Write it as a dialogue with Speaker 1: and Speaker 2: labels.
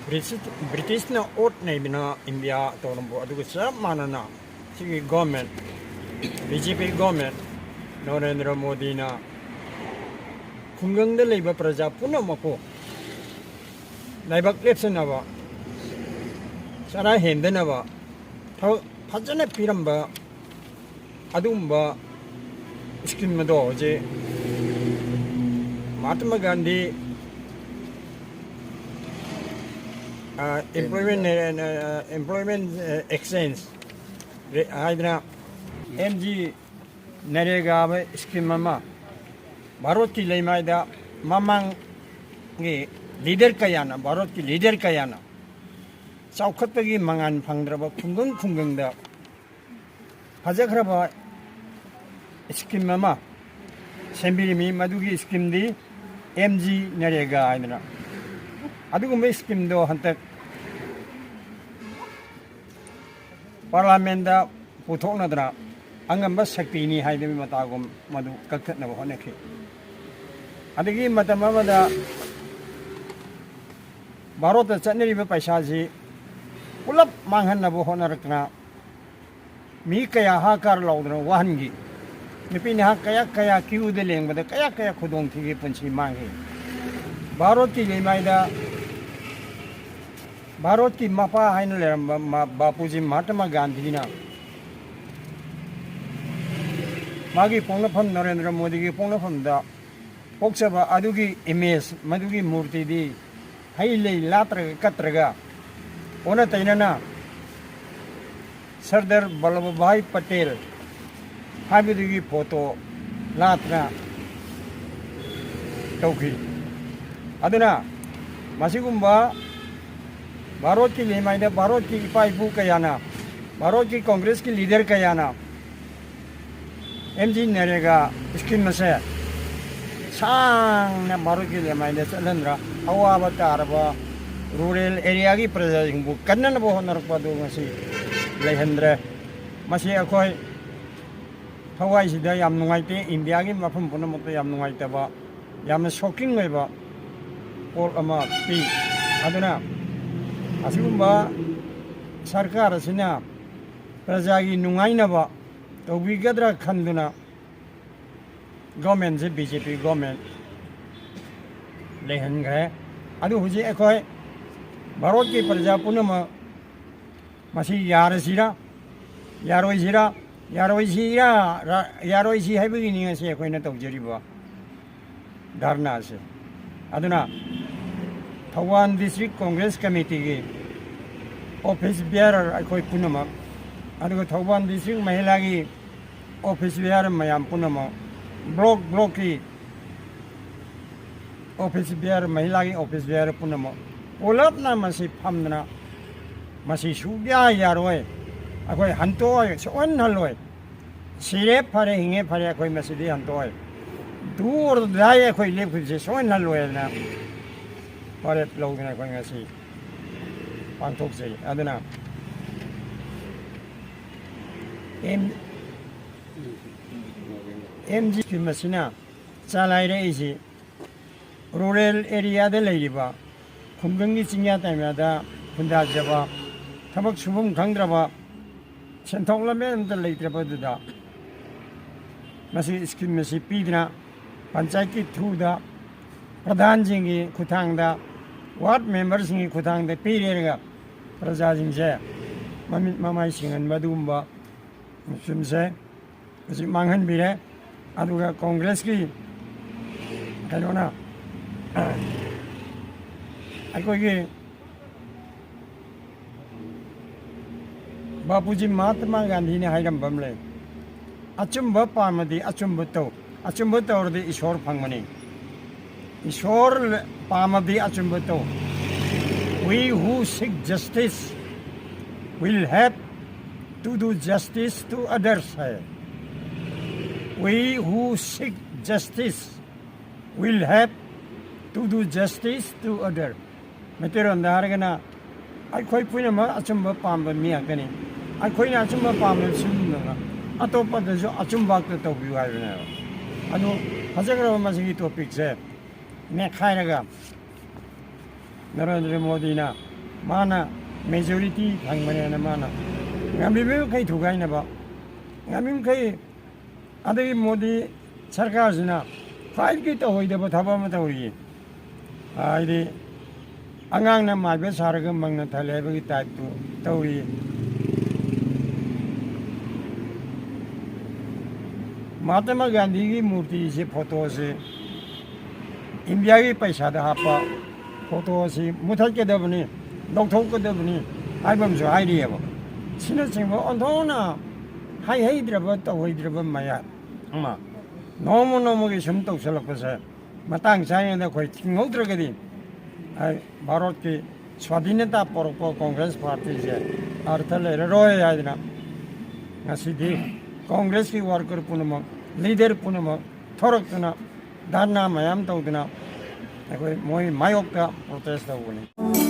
Speaker 1: British na ot na ibina India tolong buat itu mana na si government BJP government Narendra Modi na kunggang de leba praja puno mapo naibak lepsen na ba sara hende na ba thau phajane piram ba adum ba skim ma do je Mahatma Gandhi employment exchange हाइदरा MG NREGA scheme Bharat की लेमायदा ममांग leader कयाना Bharat की leader कयाना चौखटपगी मंगान फंगद्रब खुंगंग खुंगंगदा फजख्रब scheme सेंबिरिमी मदुगी scheme दी MG NREGA हाइदरा अदुगुम scheme दो हंतक parliament पुथोनद्रा अंगम शक्तिनी हाइदमी मतागुम मदु कक्थनब होनखि अदगी मतमदा Bharat चनरिबे पैसाजी pull-up मांगहनब होनरकना मी कया हाकार लौदना वाहनगी निपिनि हा कया कया क्यूदे लेंबदा कया कया खुदोंग थिगे पंची मांगे भारत की लेमाइदा भारत की मपा हाइन लेरम्बा बापूजी महात्मा गांधी ना मागी पोंगफम नरेंद्र मोदी की पोंगफम दा पोक्सबा अदुगी इमेज मदुगी मूर्ति दी हाइले लात्र कत्रगा ओना तैनना सरदार वल्लभ भाई पटेल हाबिदुगी फोटो लात्रा तौखी अदुना मासिगुम्बा भारत की लेमाइदा भारत की इपाइबू कयाना भारत की कांग्रेस की लीडर कयाना MG नरेगा स्कीम से सांग भारत की लेमाइदा चलनरा अवाब तारबा रूरल एरिया की प्रजा सिंबू कन्नन बो होनरपदो मसी लेहंद्रे मसी अखोय थवाई सिदा याम नुंगाइते इंडिया की मफम पुनमत याम नुंगाइतबा याम शॉकिंग ओइबा पोल अमा पी अदुना असिगुम्बा सरकार असिना प्रजागी नुंगाइनबा तौबिगद्रा खंदुना गवर्नमेंट से BJP गवर्नमेंट लेहनग्रे अदु हुजी अखोय भारत की प्रजा पुनम मसी यारसिरा यारोइसिरा यारोइसिरा यारोइसि हाइबगी निंगसे अखोयना तौजरिबा धरना से अदुना थौवान डिस्ट्रिक्ट कांग्रेस कमिटी की ऑफिस बेयरर अखोय पुनमक अदुगा थौवान डिस्ट्रिक्ट महिला की ऑफिस बेयर मयाम पुनमक ब्लॉक की ऑफिस बेयर महिला की ऑफिस बेयर पुनमक पुलपना मसी फमना मसी सुग्या यारोय अखोय हंतोय सोन हलोय सिरे फरे हिंगे फरे अखोय मसीदी हंतोय दूर दाय अखोय लेफुसे सोन हलोय ना और लोग ने कोई ऐसी पांथोक से अदना MG की मशीना चलाई रही थी रूरल एरिया दे लेबा खुंगंगी चिंया टाइमदा खुंदा जबा थबक सुबुम खंद्रबा सेंथोक लमेन द लेत्रबदुदा मसी स्कीम मसी पीदना पंचायत की थ्रू दा प्रधान जी की खुथांगदा वार्ड मेंबर्स की खुथांगदा पीरेगा प्रजा जिंसे ममित ममाई सिंगन मदुम्बा मुस्लिमसे उसी मांगन बिरे अदुगा कांग्रेस की कलोना अकोगी बापूजी महात्मा गांधी ने हाइरम बमले अचुंब पामदी अचुंब तौरदे ईश्वर फंगमनी ईश्वर पामदी अचुंबतो we who seek justice will have to do justice to others है we who seek justice will have to do justice to others मेतेरो अंधारगना अखोई पुनम अचुंब पाम मियाकनी अखोई अचुंब पाम सुनना अतोपदसु अचुंबाक तौबियु हाइबने अनु हजग्रब मसिगी टॉपिक से ने खायरगा नरेंद्र मोदी ना माना मेजोरिटी फंगने माना गामी कई थुगाइनब गामी कई अदगी मोदी सरकार सिना ख्वाइदगी तौदब थबक अमा तौरी हाइदि अंगांगना माइबे सारग मंगना थलेबगी टाइप तो तौरी महात्मा गांधी की मूर्ति से फोटो से इंडिया की पैसा हापा फोटो से मुथ्केदबनी लौथोकदबनी हाइबमसु हाइरियब सिना चिंब ओंथोना हाइद्रब तौहैद्रब माया अमा नोम नोमगी सम तौसलकपसे मतंग चाइना अखोई थिंगौद्रगदी भारत की स्वाधीनता पोरप कांग्रेस पार्टी से अर्थ लेररोय हाइदना ngasiди कांग्रेस की वर्कर पुनमक लीडर पुनमक थोरक्तना धरना मयाम तौदना अखोई मोई मायोक्ता प्रोटेस्ट तौगनी